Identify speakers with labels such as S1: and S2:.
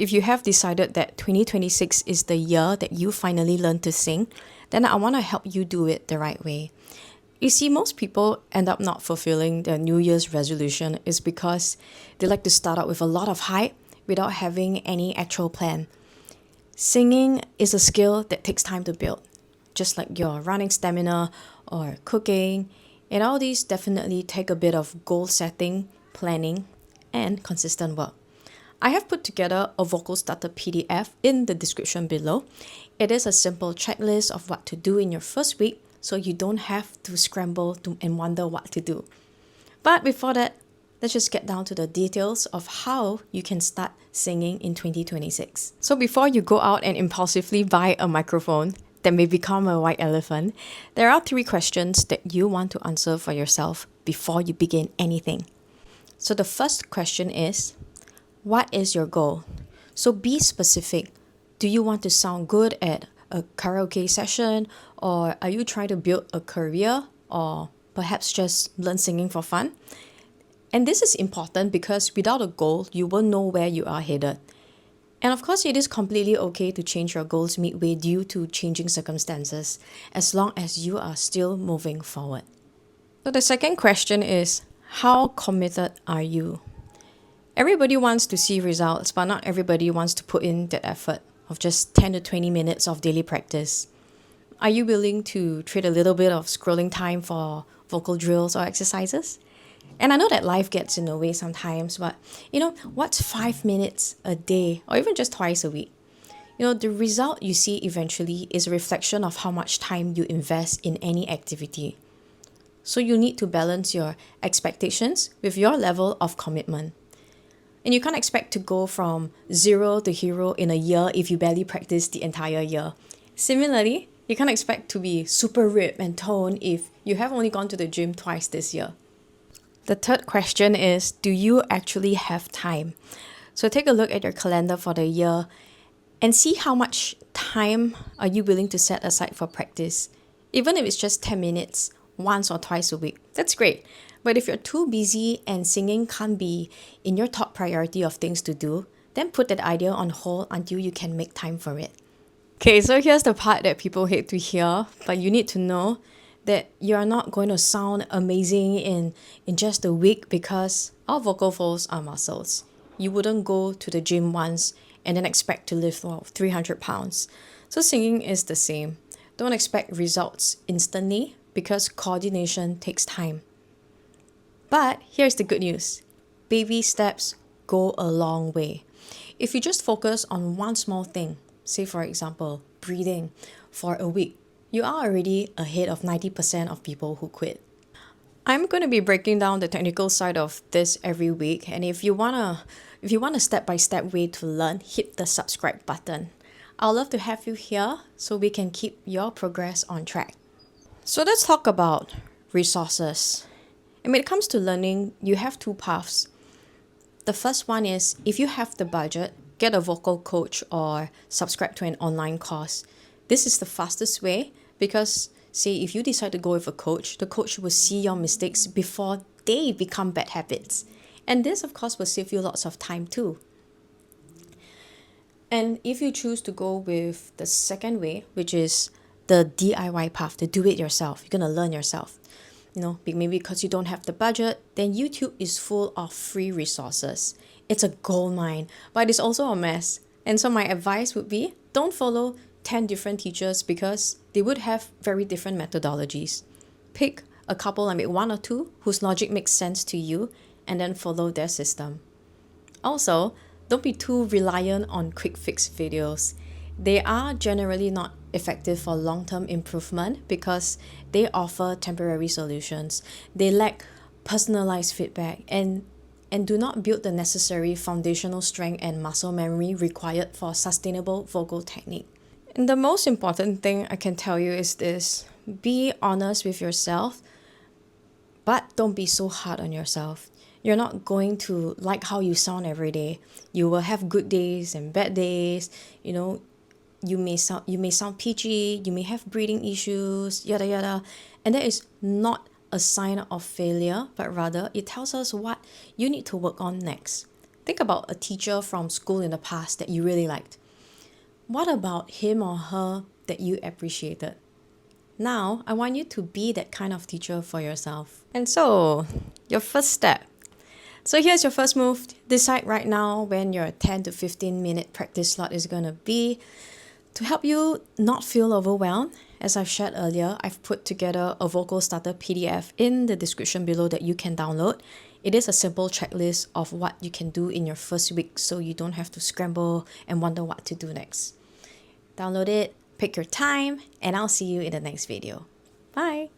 S1: if you have decided that 2026 is the year that you finally learn to sing, then I want to help you do it the right way. You see, most people end up not fulfilling their New Year's resolution is because they like to start out with a lot of hype without having any actual plan. Singing is a skill that takes time to build, just like your running stamina or cooking, and all these definitely take a bit of goal setting, planning, and consistent work. I have put together a vocal starter PDF in the description below. It is a simple checklist of what to do in your first week so you don't have to scramble and wonder what to do. But before that, let's just get down to the details of how you can start singing in 2026. So before you go out and impulsively buy a microphone that may become a white elephant, there are 3 questions that you want to answer for yourself before you begin anything. So the first question is, what is your goal? So be specific. Do you want to sound good at a karaoke session, or are you trying to build a career, or perhaps just learn singing for fun? And this is important because without a goal, you won't know where you are headed. And of course, it is completely okay to change your goals midway due to changing circumstances, as long as you are still moving forward. So the second question is, how committed are you? Everybody wants to see results, but not everybody wants to put in that effort of just 10 to 20 minutes of daily practice. Are you willing to trade a little bit of scrolling time for vocal drills or exercises? And I know that life gets in the way sometimes, but what's 5 minutes a day or even just twice a week? The result you see eventually is a reflection of how much time you invest in any activity. So you need to balance your expectations with your level of commitment. And you can't expect to go from 0 to hero in a year if you barely practice the entire year. Similarly, you can't expect to be super ripped and toned if you have only gone to the gym twice this year. The third question is, do you actually have time? So take a look at your calendar for the year and see how much time are you willing to set aside for practice. Even if it's just 10 minutes, once or twice a week, that's great. But if you're too busy and singing can't be in your top priority of things to do, then put that idea on hold until you can make time for it. Okay, so here's the part that people hate to hear, but you need to know that you're not going to sound amazing in just a week because our vocal folds are muscles. You wouldn't go to the gym once and then expect to lift 300 pounds. So singing is the same. Don't expect results instantly because coordination takes time. But here's the good news. Baby steps go a long way. If you just focus on one small thing, say for example, breathing, for a week, you are already ahead of 90% of people who quit. I'm going to be breaking down the technical side of this every week, and if you want a step-by-step way to learn, hit the subscribe button. I'd love to have you here so we can keep your progress on track. So let's talk about resources. And when it comes to learning, you have 2 paths. The first one is, if you have the budget, get a vocal coach or subscribe to an online course. This is the fastest way because, say, if you decide to go with a coach, the coach will see your mistakes before they become bad habits. And this, of course, will save you lots of time too. And if you choose to go with the second way, which is the DIY path, to do it yourself, you're going to learn yourself. Maybe because you don't have the budget, then YouTube is full of free resources. It's a goldmine, but it's also a mess. And so my advice would be, don't follow 10 different teachers because they would have very different methodologies. Pick a couple, 1 or 2, whose logic makes sense to you, and then follow their system. Also, don't be too reliant on quick fix videos. They are generally not effective for long-term improvement because they offer temporary solutions. They lack personalized feedback and do not build the necessary foundational strength and muscle memory required for sustainable vocal technique. And the most important thing I can tell you is this: be honest with yourself, but don't be so hard on yourself. You're not going to like how you sound every day. You will have good days and bad days. You may sound peachy, you may have breathing issues, yada yada. And that is not a sign of failure, but rather it tells us what you need to work on next. Think about a teacher from school in the past that you really liked. What about him or her that you appreciated? Now, I want you to be that kind of teacher for yourself. And so, your first step. So here's your first move. Decide right now when your 10 to 15 minute practice slot is going to be. To help you not feel overwhelmed, as I've shared earlier, I've put together a vocal starter PDF in the description below that you can download. It is a simple checklist of what you can do in your first week so you don't have to scramble and wonder what to do next. Download it, pick your time, and I'll see you in the next video. Bye!